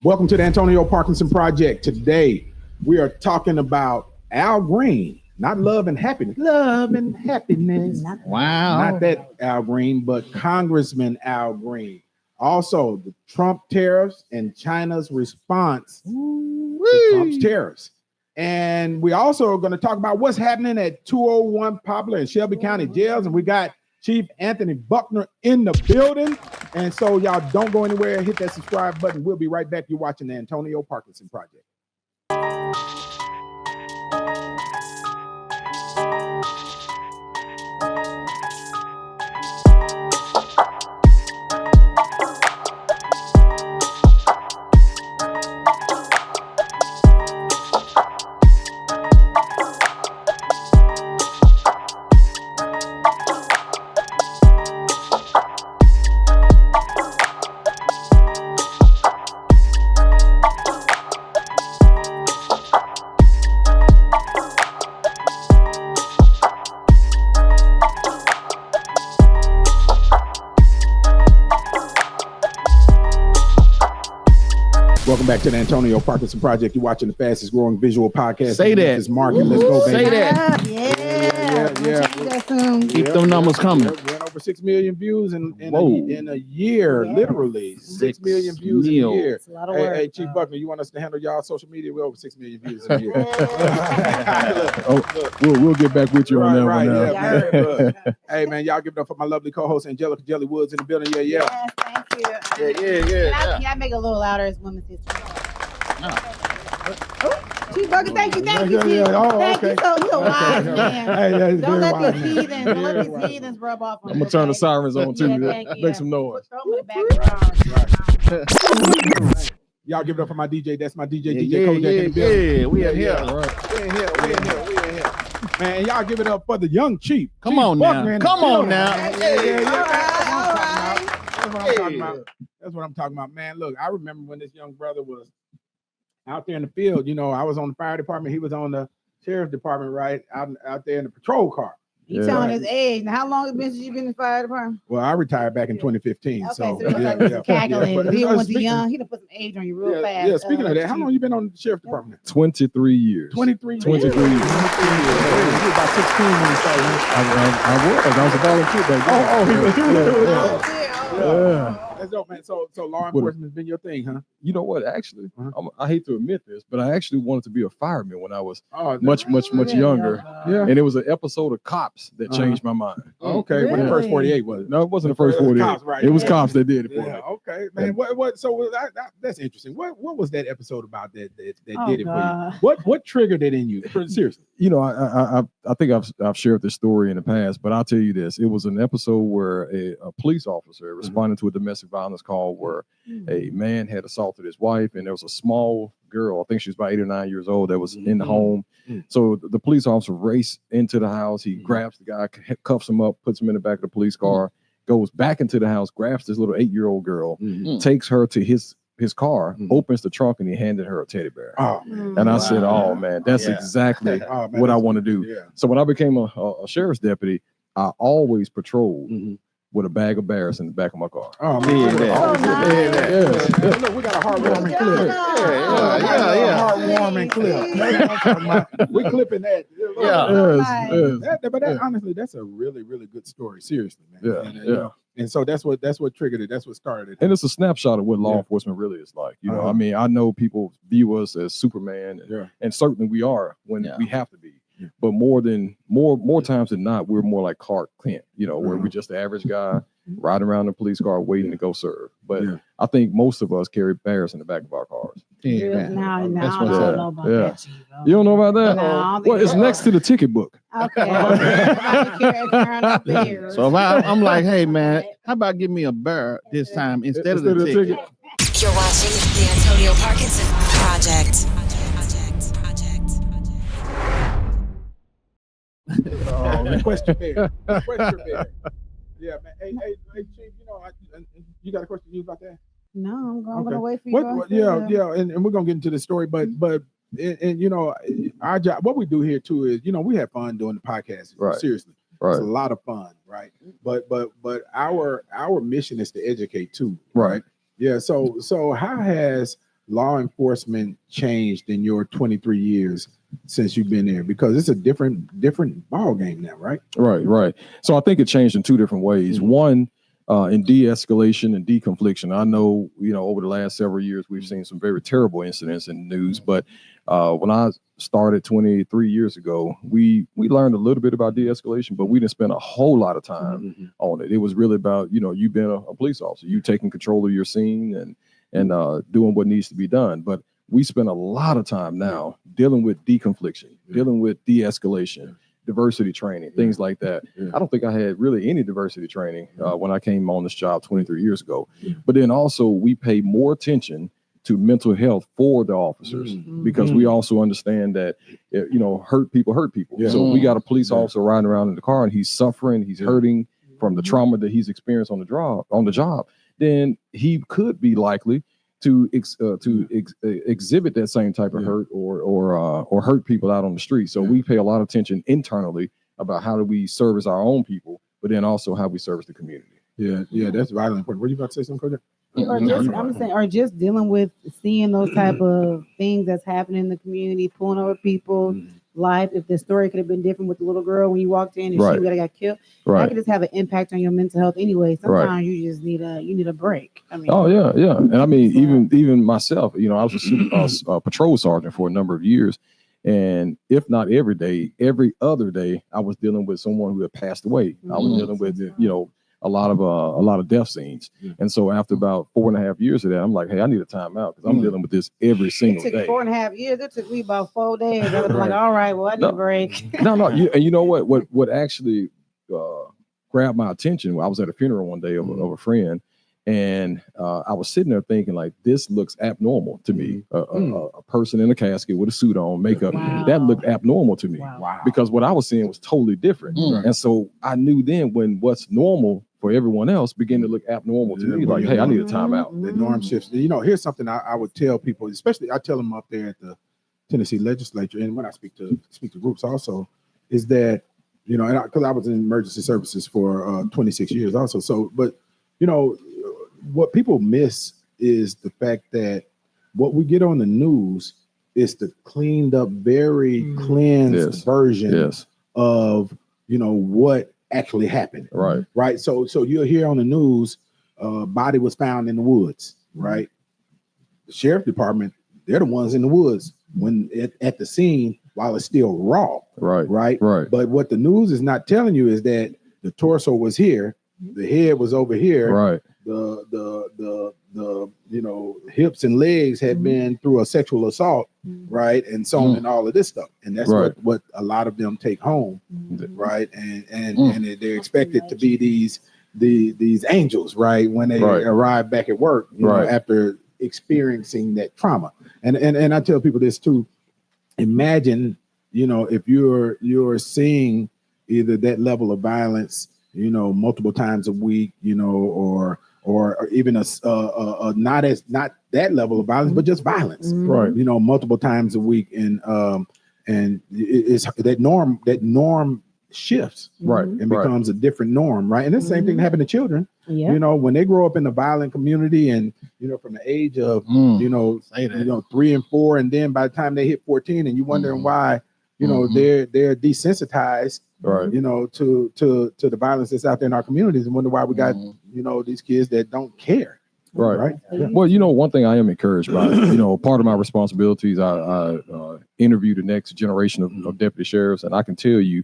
Welcome to the Antonio Parkinson Project. Today, we are talking about Al Green, not love and happiness. Love and happiness. Wow. Not that Al Green, but Congressman Al Green. Also, the Trump tariffs and China's response to Trump's tariffs. And we also are going to talk about what's happening at 201 Poplar and Shelby County Jails. And we got Chief Anthony Buckner in the building. And so y'all don't go anywhere. Hit that subscribe button. We'll be right back. You're watching the Antonio Parkinson Project. Welcome back to the Antonio Parkinson Project. You're watching the fastest growing visual podcast. Say that. This is Market. Let's go, baby. Say that. Keep them numbers coming. We're over 6 million views in a year, literally. 6 million views in a year. It's a lot of work. Hey, Chief Buckner, you want us to handle y'all social media? We're over 6 million views in a year. We'll get back with you on that one now. Yeah, man. Hey, man, y'all give it up for my lovely co-host, Angelica Jelly Woods in the building. Yeah. Yes, thank you. Can I make it a little louder as Women's History? No. Chief Buckner, thank you. Oh, Chief. Thank okay. you. So wise, man. Hey, Don't let these heathens rub off on I'm gonna turn the sirens on too. Make some noise. Throw them in the background. Y'all give it up for my DJ. That's my DJ, Yeah, DJ Kojak in the building. yeah. We in here. Right. We in here. Man, y'all give it up for the young Chief. Come Chief on Buckner now. in the Come on building. now. That's what I'm talking about. That's what I'm talking about, man. Look, I remember when this young brother was out there in the field. You know, I was on the fire department. He was on the sheriff's department, right? Out there in the patrol car. He's telling his age. Now, how long has it been since you've been in the fire department? Well, I retired back in 2015. Okay, so he's like cackling. But, He was speaking- young. He done put some age on you real fast. Yeah, speaking of that, how long you been on the sheriff's department? 23 years. 23 years. 23 years. You were about 16 when you started. I was a volunteer back then. That's dope, man. So law enforcement has been your thing, huh? You know what? Actually, I hate to admit this, but I actually wanted to be a fireman when I was much younger. Yeah. And it was an episode of Cops that changed my mind. Okay, when the first 48 was it? No, it wasn't the first It was 48. Cops, right. It was Cops that did it for Yeah, me. okay, man. What? So that's interesting. What was that episode about that did it for God. you? What triggered it in you? Seriously. You know, I think I've shared this story in the past, but I'll tell you this: it was an episode where a police officer responded to a domestic violence call where a man had assaulted his wife, and there was a small girl, I think she was about 8 or 9 years old, that was in the home. So the police officer raced into the house. He grabs the guy, cuffs him up, puts him in the back of the police car, goes back into the house, grabs this little 8-year-old girl, takes her to his car, opens the trunk, and he handed her a teddy bear. Oh, man. And I said, "Oh man, that's exactly what I want to do." Yeah. So when I became a sheriff's deputy, I always patrolled with a bag of bears in the back of my car. Oh, man. nice. Look, we got a heartwarming clip. Heartwarming clip. We clipping that. But that, honestly, that's a really, really good story. Seriously, man. And so that's what triggered it. That's what started it. And it's a snapshot of what law enforcement really is like. You know, I mean, I know people view us as Superman, and certainly we are when we have to be. But more times than not, we're more like Clark Kent, you know, where we're just the average guy riding around in a police car waiting to go serve. But I think most of us carry bears in the back of our cars. Now, I don't know about that. You don't know about that? No, Well, it's next to the ticket book. Okay. So if I'm like, hey man, how about give me a bear this time instead of the ticket? You're watching the Antonio Parkinson Project. Question bear. Yeah, man. Hey, Chief, you know, you got a question about that? No, I'm gonna wait for you. And we're gonna get into the story, but you know, our job, what we do here too is, you know, we have fun doing the podcast. Right. Seriously, Right. it's a lot of fun, right? But our mission is to educate too, Right. Yeah. So how has law enforcement changed in your 23 years since you've been there? Because it's a different ball game now, right? Right. So I think it changed in two different ways. One, in de-escalation and deconfliction. I know, over the last several years, we've seen some very terrible incidents in the news, but when I started 23 years ago, we learned a little bit about de-escalation, but we didn't spend a whole lot of time on it. It was really about, you being a police officer, you taking control of your scene and doing what needs to be done. But we spend a lot of time now dealing with deconfliction, dealing with de-escalation, diversity training, things like that. I don't think I had really any diversity training when I came on this job 23 years ago. But then also we pay more attention to mental health for the officers because we also understand that, hurt people. So we got a police officer riding around in the car and he's suffering, he's hurting from the trauma that he's experienced on the job. Then he could be likely to exhibit that same type of hurt or hurt people out on the street. So we pay a lot of attention internally about how do we service our own people, but then also how we service the community. Yeah, that's vitally important. Were you about to say something, Coach? Or just dealing with seeing those type of things that's happening in the community, pulling over people's life. If the story could have been different with the little girl when you walked in and she would have got killed, that could just have an impact on your mental health anyway. Sometimes you just need a break. I mean, and I mean, even myself, I was a patrol sergeant for a number of years, and if not every day, every other day, I was dealing with someone who had passed away. I was dealing with a lot of death scenes. And so after about 4.5 years of that, I'm like, hey, I need a timeout because I'm dealing with this every single day. It took 4.5 years. It took me about 4 days. I was like, all right, well, I need a break. And you know what actually grabbed my attention? I was at a funeral one day of a friend, and I was sitting there thinking, like, this looks abnormal to me. A person in a casket with a suit on, makeup, that looked abnormal to me because what I was seeing was totally different. And so I knew then when what's normal for everyone else began to look abnormal to me, like, hey, I need a timeout. The norm shifts. Here's something I would tell people, especially I tell them up there at the Tennessee legislature, and when I speak to groups also, is that, because I was in emergency services for 26 years also. So, but, what people miss is the fact that what we get on the news is the cleaned up, very cleansed version of, what actually happened. Right. So you'll hear on the news, body was found in the woods, right? The sheriff department, they're the ones in the woods when at the scene while it's still raw. Right. But what the news is not telling you is that the torso was here, the head was over here. The hips and legs had been through a sexual assault, right, and so on, and all of this stuff, and that's what a lot of them take home, right, and they're expected to be these angels, right, when they arrive back at work, after experiencing that trauma, and I tell people this too. Imagine, if you're seeing either that level of violence, multiple times a week, or even not that level of violence, but just violence, multiple times a week, and it's that norm shifts, and becomes a different norm, right? And the same thing happened to children, when they grow up in a violent community, and from the age of 3 and 4, and then by the time they hit 14, and you wondering why, they're desensitized, to the violence that's out there in our communities, and wonder why we got these kids that don't care. Right. Well, one thing I am encouraged by, part of my responsibilities, I interview the next generation of deputy sheriffs, and I can tell you,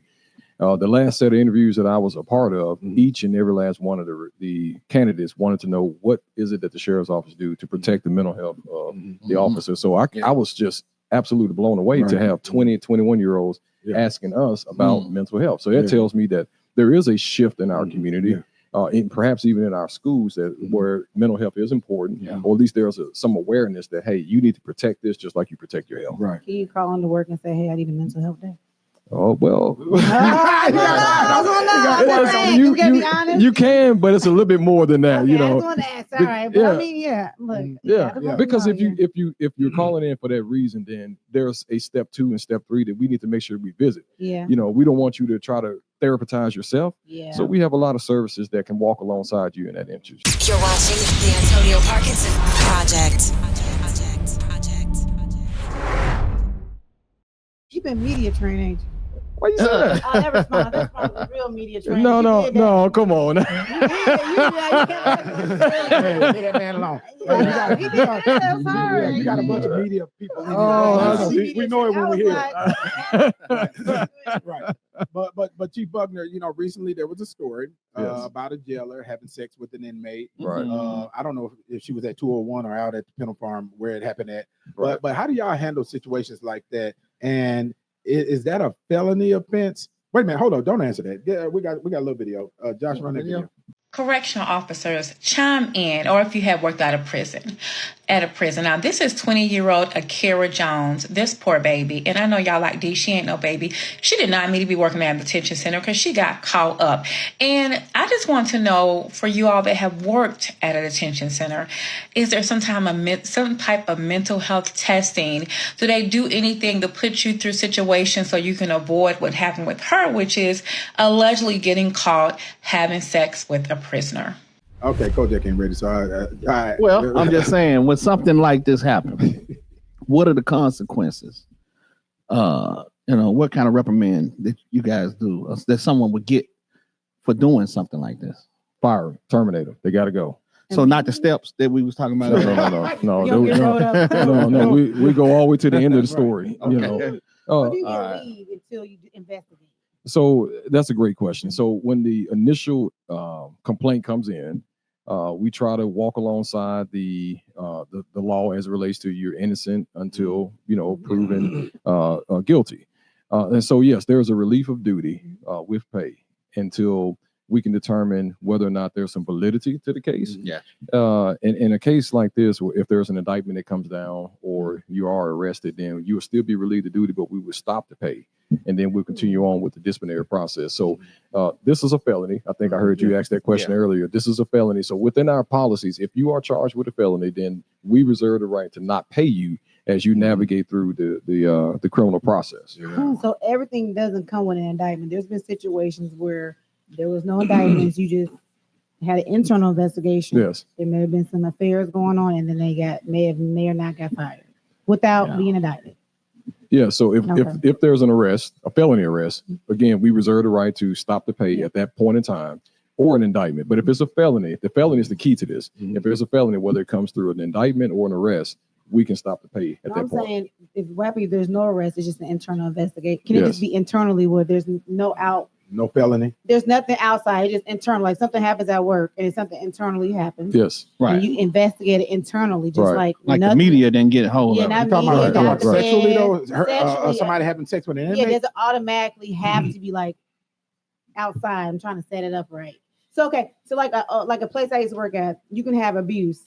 the last set of interviews that I was a part of, each and every last one of the candidates wanted to know what is it that the sheriff's office do to protect the mental health of the officers. So I was just absolutely blown away to have 20, 21-year-olds asking us about mental health. So that tells me that there is a shift in our community, and perhaps even in our schools, that where mental health is important, or at least there's some awareness that, hey, you need to protect this just like you protect your health. Can you call into work and say, hey, I need a mental health day? Oh, well, you can, but it's a little bit more than that, I want to ask, all right, but I mean, because if you're calling in for that reason, then there's a step 2 and step 3 that we need to make sure we visit. We don't want you to try to therapize yourself. So we have a lot of services that can walk alongside you in that interest. You're watching the Antonio Parkinson Project. been media trained, ain't you? Why you say that? I never smile. That's probably real media training. No, come on. You Hey, leave that man alone. You got a bunch of media people in here. Oh, we know it when we hear it. right. But Chief Buckner, recently there was a story about a jailer having sex with an inmate. Right. I don't know if she was at 201 or out at the penal farm where it happened at. Right. But how do y'all handle situations like that? And is that a felony offense? Wait a minute, hold on, don't answer that. Yeah, we got a little video. Josh, run that video. Correctional officers chime in, or if you have worked at a prison. Now, this is 20-year-old Akira Jones, this poor baby. And I know y'all like D, she ain't no baby. She did not need to be working at a detention center because she got caught up. And I just want to know, for you all that have worked at a detention center, is there some type of mental health testing? Do they do anything to put you through situations so you can avoid what happened with her, which is allegedly getting caught having sex with a prisoner? Okay, Kojak ain't ready, so Well, I'm just saying, when something like this happens, what are the consequences? What kind of reprimand that you guys do that someone would get for doing something like this? Fire, terminate them. They got to go. So not the steps that we was talking about. No. We go all the way to the end of the story. What do you get leave until you investigate? So that's a great question. So when the initial complaint comes in, we try to walk alongside the law as it relates to you're innocent until proven guilty. And so yes, there's a relief of duty with pay until we can determine whether or not there's some validity to the case. Yeah. In a case like this, if there's an indictment that comes down or you are arrested, then you will still be relieved of duty, but we would stop the pay. And then we'll continue on with the disciplinary process. So this is a felony. I think I heard you ask that question earlier. This is a felony. So within our policies, if you are charged with a felony, then we reserve the right to not pay you as you navigate through the criminal process. So everything doesn't come with an indictment. There's been situations where there was no indictments. You just had an internal investigation. Yes. There may have been some affairs going on, and then they may or not got fired without being indicted. Yeah, so if there's an arrest, a felony arrest, again, we reserve the right to stop the pay at that point in time or an indictment. But if it's a felony, the felony is the key to this. If there's a felony, whether it comes through an indictment or an arrest, we can stop the pay at that point. I'm saying if there's no arrest, it's just an internal investigation. Can it just be internally where there's no felony? There's nothing outside. It's just internal. Like something happens at work and something internally happens. Yes. Right. And you investigate it internally, just like the media didn't get a hold of it. You're talking about sexually though? Somebody having sex with an inmate? Yeah, there's automatically have to be like outside. I'm trying to set it up right. So like a place I used to work at, you can have abuse.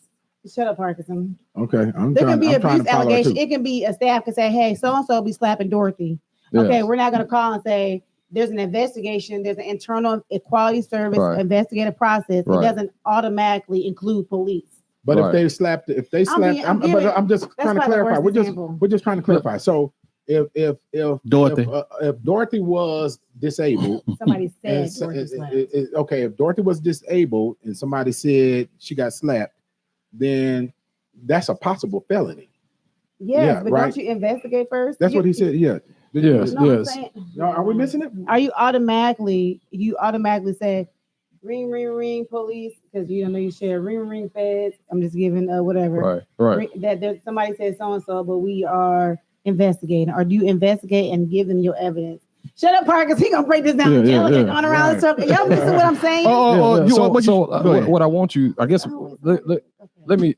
Shut up, Parkinson. Okay. There can be abuse allegation. It can be a staff can say, hey, so-and-so be slapping Dorothy. Yes. Okay, we're not going to call and say, there's an investigation, there's an internal equality service investigative process. It doesn't automatically include police. But if they slapped, I'm just trying to clarify. We're just trying to clarify. So if Dorothy was disabled, somebody said if Dorothy was disabled and somebody said she got slapped, then that's a possible felony. Yes, but don't you investigate first? That's what he said. Yeah. Yes. Are we missing it? Are you automatically say ring, ring, ring, police? Because you don't know you share ring, ring, feds. I'm just giving whatever. Right. That there's somebody said so and so, but we are investigating. Or do you investigate and give them your evidence? Shut up, Parkers. He gonna break this down. Going around the circle. Y'all missing what I'm saying? What I want you, I guess, let me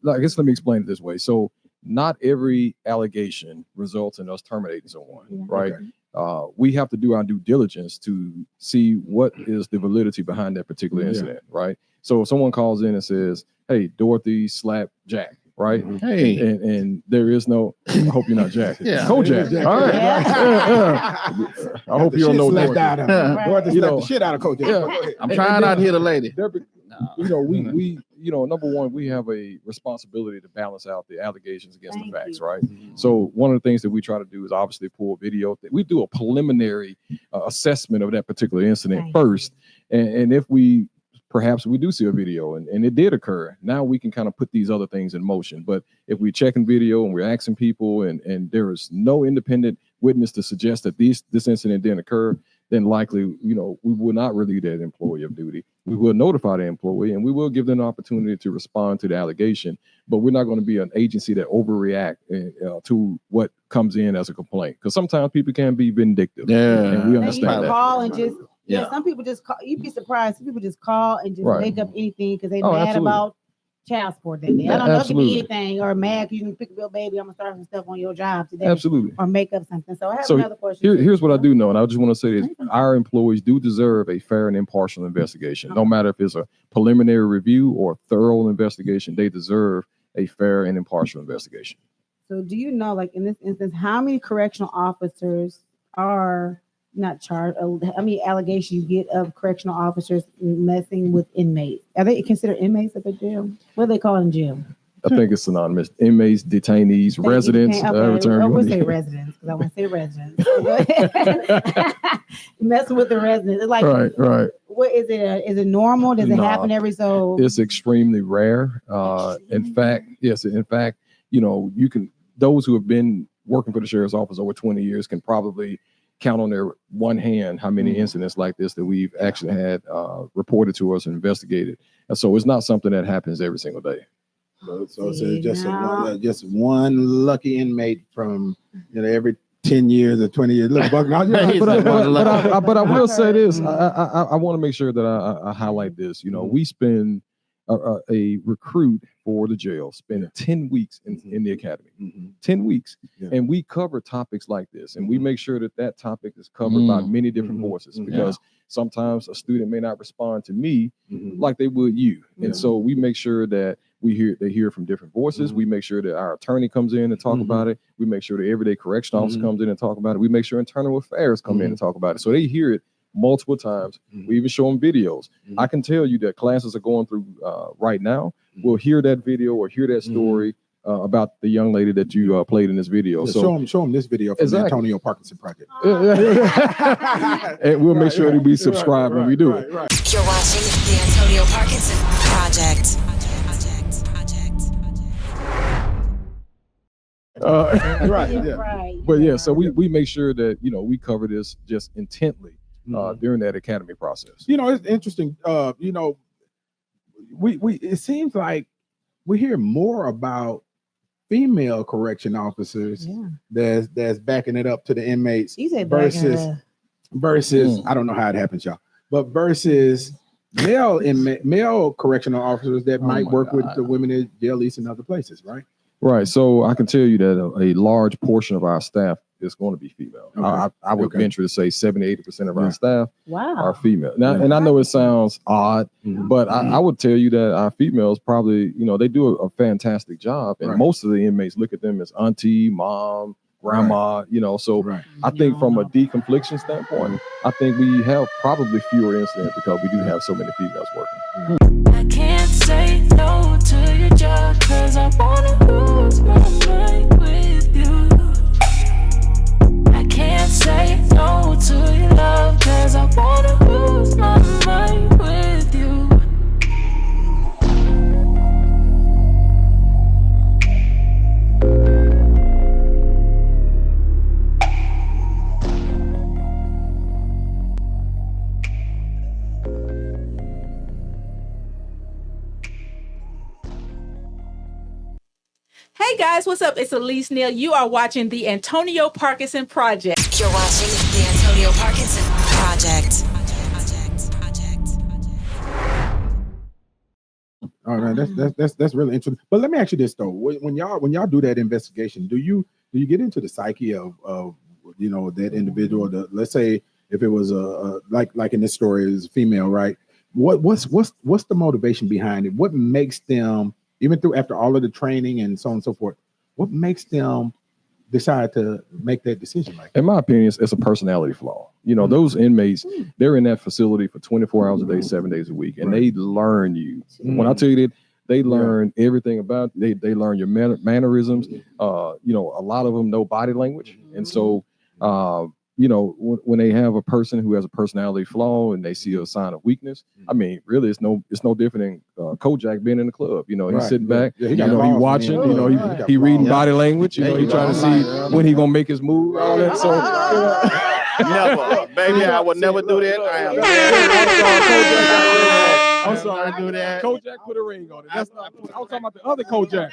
explain it this way. So not every allegation results in us terminating someone, right? Okay. We have to do our due diligence to see what is the validity behind that particular incident, right? So if someone calls in and says, hey, Dorothy slapped Jack, right? Hey. And there is no, I hope you're not Jack. Kojak. All right. I hope you don't know Dorothy. Dorothy slapped the shit out of Kojak. I'm trying not to hit a lady. We number one, we have a responsibility to balance out the allegations against the facts, right? So one of the things that we try to do is obviously pull video. We do a preliminary assessment of that particular incident first. And if perhaps we do see a video and it did occur, now we can kind of put these other things in motion. But if we're checking video and we're asking people and there is no independent witness to suggest that this incident didn't occur, then likely, we will not relieve that employee of duty. We will notify the employee and we will give them an opportunity to respond to the allegation, but we're not going to be an agency that overreact to what comes in as a complaint. Because sometimes people can be vindictive. Yeah. And we understand that. Call and just, some people just call. You'd be surprised. Some people just call and just make up anything because they mad about child support that day. I don't know, it could be anything, or mad because you can pick up your baby. I'm gonna start some stuff on your job today. Absolutely. Or make up something. So I have another question. Here's what I do know, and I just want to say this: our employees do deserve a fair and impartial investigation. No matter if it's a preliminary review or a thorough investigation, they deserve a fair and impartial investigation. So do you know, like in this instance, how many correctional officers are not charged? How many allegations you get of correctional officers messing with inmates? Are they considered inmates at the jail? What do they call in jail? I think it's synonymous. Inmates, detainees, residents. I would say residents because I want to say residents. Messing with the residents. It's like, right. What is it? Is it normal? Does it happen every so? It's extremely rare. In fact, you can, those who have been working for the sheriff's office over 20 years can probably count on their one hand how many incidents like this that we've actually had reported to us and investigated. And so it's not something that happens every single day. So it's just one lucky inmate from every 10 years or 20 years. Look, Buckner, but I will say this. I want to make sure that I highlight this. We spend a recruit for the jail spend 10 weeks in the academy, 10 weeks. And we cover topics like this. And we make sure that topic is covered by many different voices, because sometimes a student may not respond to me like they would you. And so we make sure that they hear from different voices. We make sure that our attorney comes in and talk about it. We make sure the everyday correction officer comes in and talk about it. We make sure internal affairs come in and talk about it. So they hear it multiple times. We even show them videos. I can tell you that classes are going through right now. We'll hear that video or hear that story about the young lady that you played in this video. So show them this video from the Antonio Parkinson Project. And we'll make sure that we subscribe when we do it. You're watching the Antonio Parkinson Project. But so we make sure that we cover this just intently during that academy process. It's interesting. We it seems like we hear more about female correction officers that's backing it up to the inmates versus I don't know how it happens, y'all, but versus male correctional officers that might work with the women in jail, and other places, right? Right. So I can tell you that a large portion of our staff is going to be female. Okay. I would venture to say 70-80% of our staff are female. Now, and I know it sounds odd, but I would tell you that our females probably, they do a fantastic job. And most of the inmates look at them as auntie, mom, grandma, So I think from a deconfliction standpoint, I think we have probably fewer incidents because we do have so many females working. I can't say no to your job because I want to lose my mind with you. I can't say no to your love because I want to lose my mind with you. Hey guys, what's up? It's Elise Neal. You are watching the Antonio Parkinson Project. You're watching the Antonio Parkinson Project. All right, that's really interesting. But let me ask you this though: when y'all do that investigation, do you get into the psyche of that individual? Let's say if it was like in this story, it was female, right? What's the motivation behind it? What makes them, even after all of the training and so on and so forth, what makes them decide to make that decision like that? In my opinion, it's a personality flaw. Those inmates, they're in that facility for 24 hours a day, 7 days a week, and they learn you. When I tell you that, they learn everything about you. They learn your mannerisms. A lot of them know body language. And so, you know, when they have a person who has a personality flaw and they see a sign of weakness, I mean, really, it's no different than Kojak being in the club. You know, he's sitting back, he watching. You know, he reading body language. You know, he trying to see when he gonna make his move. All that. So Never, baby, I would never do that. I'm sorry, do that. Kojak put a ring on it. That's not. I was talking about the other Kojak.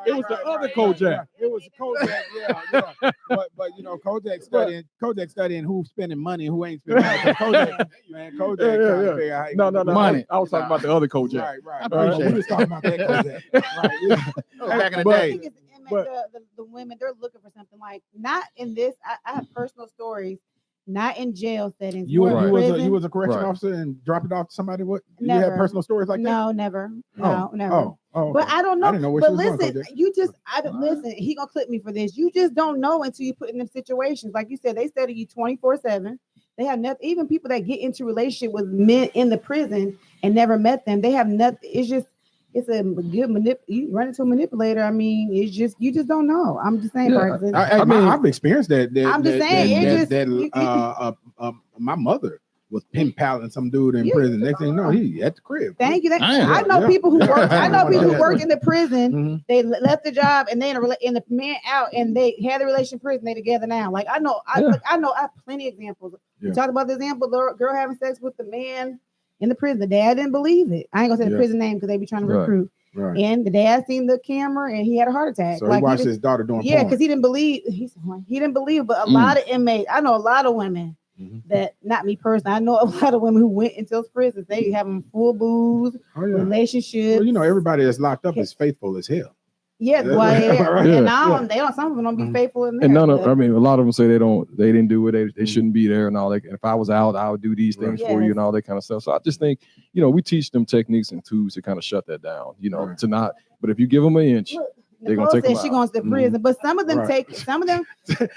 It was the other Kojak. It was Kojak, yeah. But you know, Kojak studying who's spending money and who ain't spending money. Kojak trying to figure out how No. money. I was talking about the other Kojak. Right. We was talking about that Kojak. Right, yeah. Back in the I day. think it's the women, they're looking for something like, not in this. I have personal stories, not in jail settings. You prison. was a correction officer and dropped it off to somebody. What? Never. You had personal stories like that? No, never. No, never. Oh, okay. But I don't know. I didn't know where but she was listen, going, you just listen. He gonna clip me for this. You just don't know until you put in them situations. Like you said, they study you 24/7. They have nothing. Even people that get into relationship with men in the prison and never met them, they have nothing. It's a good you run into a manipulator. I mean, it's just you just don't know. I'm just saying, Parkinson. I mean, I've experienced that. I'm just saying, My mother was pen paling some dude in prison. Next thing you know, he at the crib. Thank you. I know people who work. I know people who work in the prison. They left the job and they in the man out, and they had a relation in prison. They together now. Like I know. I have plenty of examples. You talk about the example, the girl having sex with the man in the prison. The dad didn't believe it. I ain't gonna say the prison name because they be trying to recruit. Right. And the dad seen the camera and he had a heart attack. So he watched his daughter doing porn. because he didn't believe. He didn't believe. But a lot of inmates. I know a lot of women. That not me personally. I know a lot of women who went into those prisons. They having full booze, relationships. Well, you know, everybody that's locked up is faithful as hell. Yeah, and now they don't. Some of them don't be faithful in there. And I mean, a lot of them say they didn't do it. They shouldn't be there and all that. And if I was out, I would do these things for you and all that kind of stuff. So I just think, you know, we teach them techniques and tools to kind of shut that down. You know, to not. But if you give them an inch. They're gonna take them out. She goes to prison, but some of them take some of them.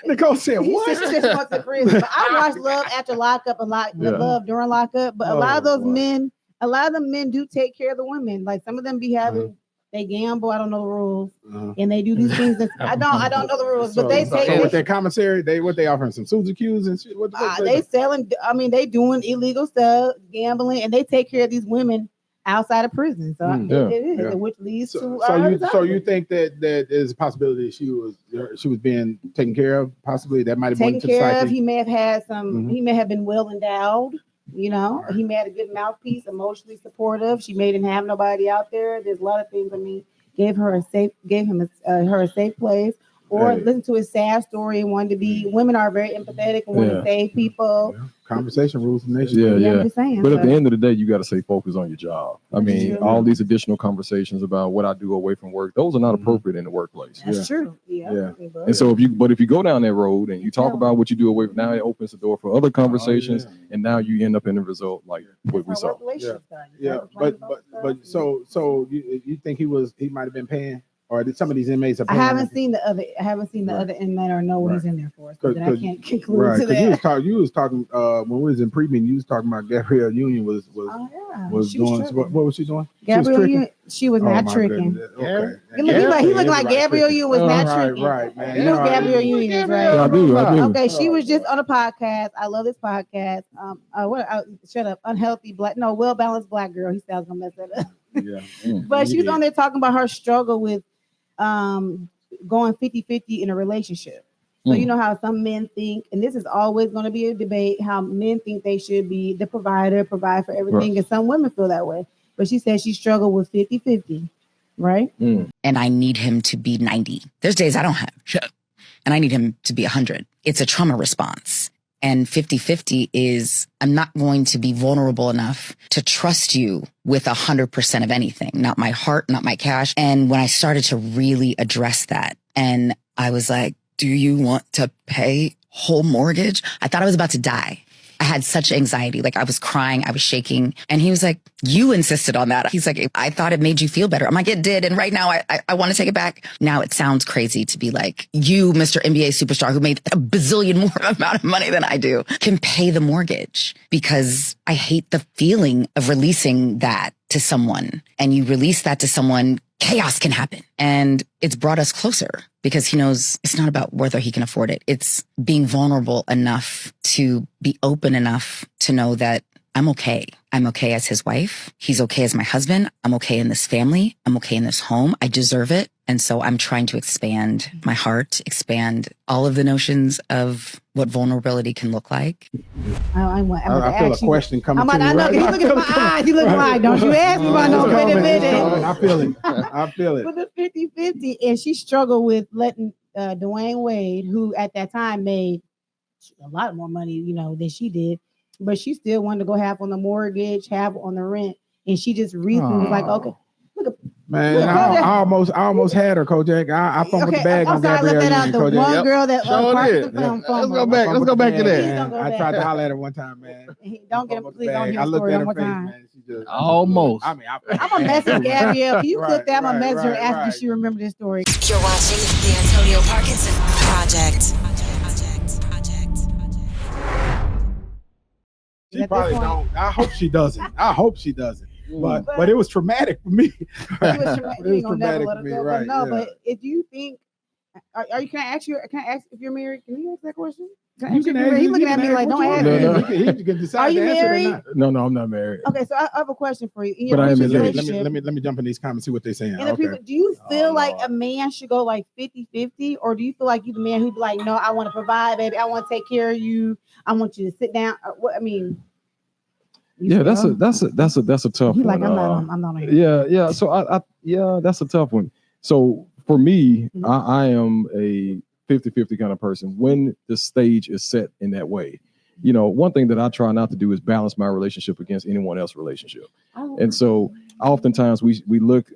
Nicole said, "What?" She just goes to prison. But I watched Love after lockup and Love during lockup. But a lot of those men, do take care of the women. Like some of them be having, they gamble. I don't know the rules, and they do these things. I don't know the rules, but they take. With their commissary, they offering some Suzy Q's and shit. What they selling? I mean, they doing illegal stuff, gambling, and they take care of these women outside of prison, so it is, which leads to. So you think that there's a possibility she was being taken care of? Possibly that might have been taken care of. He may have had some. He may have been well endowed. You know, he may have a good mouthpiece, emotionally supportive. She may didn't have nobody out there. There's a lot of things. I mean, gave him a safe place. Or listen to his sad story and wanted to be. Women are very empathetic and want to save people. Yeah. Conversation rules the nation. I'm just saying, but at the end of the day, you got to stay focused on your job. I mean, all these additional conversations about what I do away from work, those are not appropriate in the workplace. That's true. Yeah. And so if you go down that road and you talk about what you do away from, now it opens the door for other conversations, and now you end up in the result like what we saw. But so you think he might have been paying? Or did some of these inmates? I haven't seen the other inmate or know what he's in there for. So I can't conclude to that. You was talking when we was in pre-meeting. You was talking about Gabrielle Union was doing. What was she doing? Gabrielle Union. She was not tricking. Okay. He looked like Gabrielle Union was not tricking. Right, man. You know who Gabrielle Union is, right? I do. Okay, she was just on a podcast. I love this podcast. Shut up. Well balanced black girl. He sounds gonna mess that up. Yeah. But she was on there talking about her struggle with going 50-50 in a relationship. So you know how some men think, and this is always going to be a debate, how men think they should be the provider, provide for everything, and some women feel that way. But she said she struggled with 50-50, right? And I need him to be 90. There's days I don't have shit, and I need him to be 100. It's a trauma response. And 50-50 is, I'm not going to be vulnerable enough to trust you with 100% of anything, not my heart, not my cash. And when I started to really address that, and I was like, do you want to pay whole mortgage? I thought I was about to die. I had such anxiety. Like I was crying, I was shaking. And he was like, you insisted on that. He's like, I thought it made you feel better. I'm like, it did. And right now I want to take it back. Now it sounds crazy to be like, you, Mr. NBA superstar who made a bazillion more amount of money than I do, can pay the mortgage, because I hate the feeling of releasing that to someone. And you release that to someone chaos can happen. And it's brought us closer because he knows it's not about whether he can afford it. It's being vulnerable enough to be open enough to know that I'm okay. I'm okay as his wife. He's okay as my husband. I'm okay in this family. I'm okay in this home. I deserve it. And so I'm trying to expand my heart, expand all of the notions of what vulnerability can look like. I feel a question coming to me. I know, right? he's looking at my eyes. He looking like, don't you ask me about no minute. I feel it. I feel it. With the 50-50, and she struggled with letting Dwyane Wade, who at that time made a lot more money, you know, than she did, but she still wanted to go half on the mortgage, half on the rent, and she just recently was like, okay, look. Man, I almost had her, Kojak. I found with the bag on Gabrielle Union, the Kojak. one girl that Let's go back to that. I tried to holler at her one time, man. Don't get him, please don't hear I the looked story at one her more face, time. man. She just Almost. I mean, I'm gonna message Gabrielle. Can you clip that? I'm gonna message her, ask right. if she remember this story. You're watching the Antonio Parkinson Project. She probably don't. I hope she doesn't. But it was traumatic for me. It was traumatic for me, right? No, but if you think, are you? Can I ask if you're married? Can you ask that question? He's looking at me like, don't ask me. No. He can decide. Are you to answer married? Or not. No, I'm not married. Okay, so I have a question for you. In But I am relationship, Let me jump in these comments, see what they're saying. and the people, do you feel like a man should go like 50-50, or do you feel like you the man who'd be like, no, I want to provide, baby, I want to take care of you, I want you to sit down? What I mean. Yeah, that's a tough one. Like, I'm not. Yeah. So that's a tough one. So for me, I am a 50-50 kind of person when the stage is set in that way. You know, one thing that I try not to do is balance my relationship against anyone else's relationship. And so oftentimes we look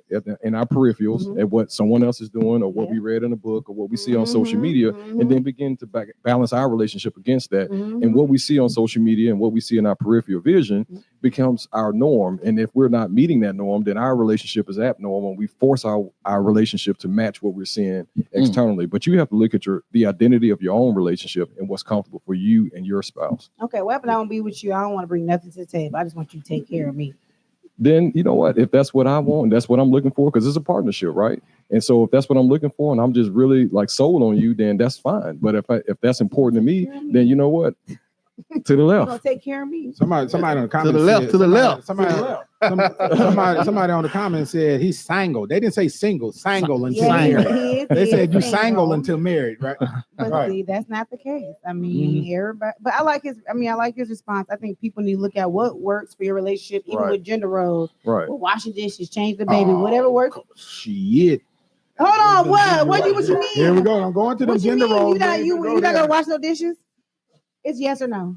in our peripherals at what someone else is doing or what we read in a book or what we see on social media, and then begin to balance our relationship against that. And what we see on social media and what we see in our peripheral vision becomes our norm. And if we're not meeting that norm, then our relationship is abnormal. We force our relationship to match what we're seeing externally. But you have to look at the identity of your own relationship and what's comfortable for you and your spouse. Okay, well, if I don't be with you, I don't want to bring nothing to the table. I just want you to take care of me. Then you know what? If that's what I want, that's what I'm looking for, because it's a partnership, right? And so if that's what I'm looking for, and I'm just really like sold on you, then that's fine. But if that's important to me, then you know what? To the left. Gonna take care of me. Somebody on the comments. To the left. Somebody on the comments said he's single. They didn't say single, single until married. They said you single until married, right? But see, that's not the case. I mean, everybody. But I like his response. I think people need to look at what works for your relationship, even with gender roles. Right. Well, washing dishes, change the baby, whatever works. Shit. Hold on, what? What you mean? Here we go. I'm going to the gender roles. You not gonna wash no dishes? It's yes or no.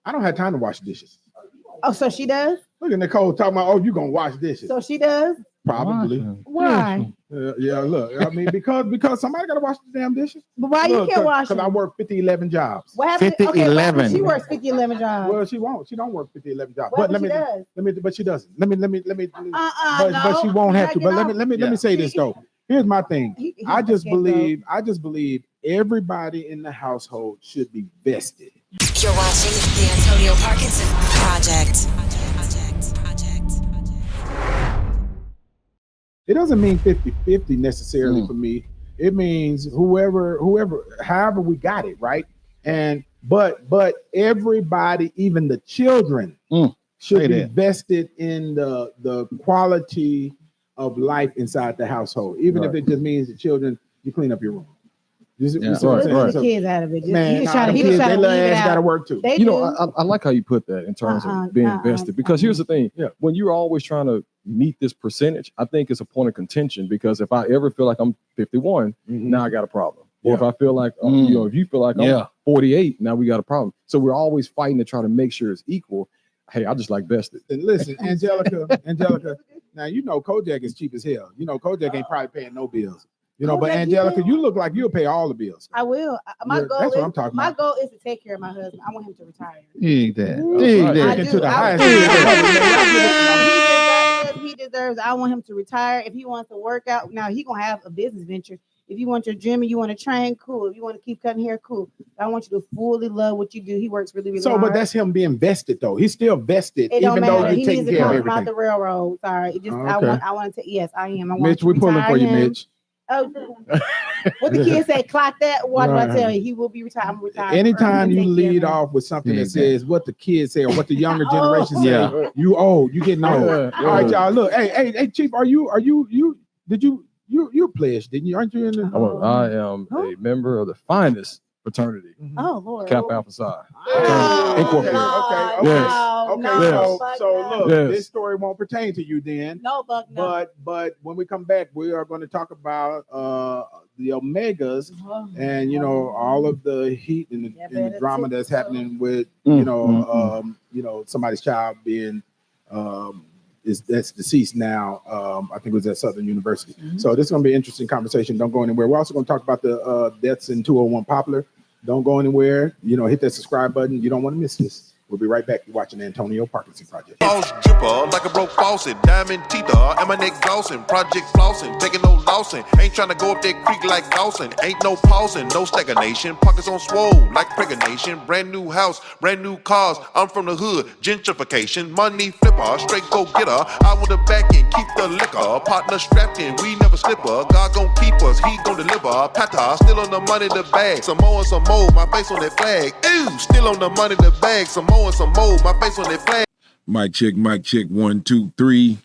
I don't have time to wash dishes. Oh, so she does? Look at Nicole talking about, oh, you gonna wash dishes. So she does? Probably. Why? Yeah, look. I mean, because somebody gotta wash the damn dishes. But why you can't wash them? Because I work 11 jobs. What happened? 11. She works 11 jobs. Well, she won't. She don't work 11 jobs. Well, but but she doesn't. Let me. But she won't have to. But let me say this though. Here's my thing. I just believe everybody in the household should be vested. You're watching the Antonio Parkinson Project. It doesn't mean 50-50 necessarily for me. It means whoever, however we got it, right? And but everybody, even the children, should be vested in the quality of life inside the household, even if it just means the children, you clean up your room. Right. The kids out of it. He was trying to leave it out. Got to work too. I like how you put that in terms of being invested, because here's the thing: when you're always trying to meet this percentage, I think it's a point of contention. Because if I ever feel like I'm 51, now I got a problem. Or if I feel like if you feel like I'm 48, now we got a problem. So we're always fighting to try to make sure it's equal. Hey, I just like vested. And listen, Angelica. Now you know Kojak is cheap as hell. You know Kojak ain't probably paying no bills. You know, but Angelica, you look like you'll pay all the bills. I will. That's what I'm talking about. My goal is to take care of my husband. I want him to retire. Dig that. He deserves. I want him to retire. If he wants to work out, now he gonna have a business venture. If you want your gym and you want to train, cool. If you want to keep cutting hair, cool. I want you to fully love what you do. He works really, really hard. But that's him being vested, though. He's still vested, it don't even matter. though He you're needs taking to care of come everything. out the railroad. Sorry, it just I want to. Yes, I am. I want Mitch, we're pulling for you, Mitch. Oh, what the kids say, clock that. What do I tell you? He will be retired. I'm retired. Anytime you lead off with something that says what the kids say or what the younger generation say, you getting old. All right, y'all. Look, hey, Chief, you're pledged, didn't you? Aren't you in the? I am a member of the finest fraternity. Oh Lord. Kappa Alpha Psi. Okay. No, so look, this story won't pertain to you then. No, Buckner. But when we come back, we are going to talk about the Omegas and all of the heat and the drama that's happening with somebody's child being that's deceased now. I think it was at Southern University. So this is going to be an interesting conversation. Don't go anywhere. We're also going to talk about the deaths in 201 Poplar. Don't go anywhere. Hit that subscribe button. You don't want to miss this. We'll be right back. You're watching the Antonio Parkinson Project. False dripper, like a broke faucet, diamond teether, and my neck glossing, project flossing, taking no lossing, ain't trying to go up that creek like Dawson, ain't no pausing, no stagnation, pockets on swole, like pregnation, brand new house, brand new cars, I'm from the hood, gentrification, money flipper, straight go getter, I want the back and keep the liquor, partner strapped in, we never slipper, God gon' keep us, he gon' deliver, Pata, still on the money, the bag, some more and some more, my face on that flag, ooh, still on the money, the bag, some more and some more, my face on that flag. Mic check, 1, 2, 3.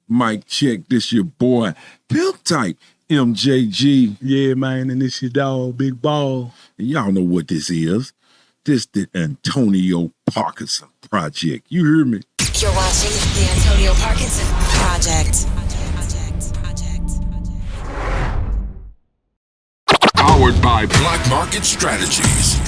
Mic check, this your boy, Pimp Type, MJG. Yeah, man, and this your dog, Big Ball. And y'all know what this is. This the Antonio Parkinson Project. You hear me? You're watching the Antonio Parkinson Project. Powered by Black Market Strategies.